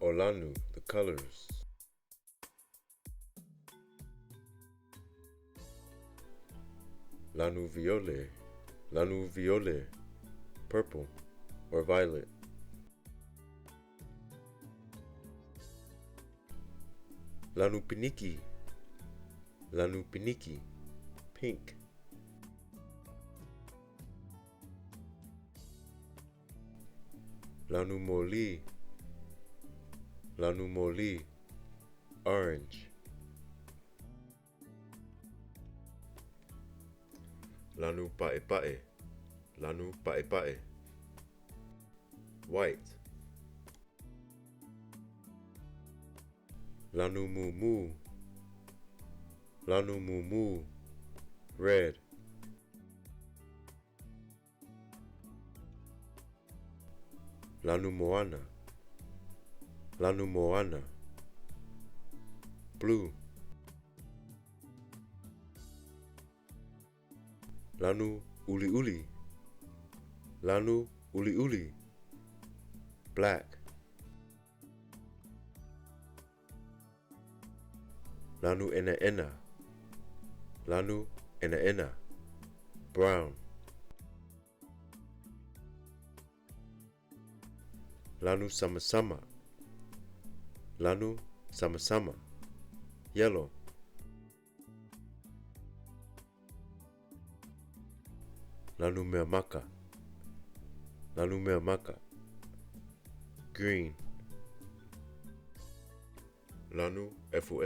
O Lanu, the colors. Lanu viole, purple or violet. Lanu piniki, pink. Lanu moli, orange. Lanu pae, white. Lanu mumu, red. Lanu moana, blue. Lanu uli, black. Lanu ena, brown. Lanu sama, yellow. Lanu mea maka, green. Lanu efu,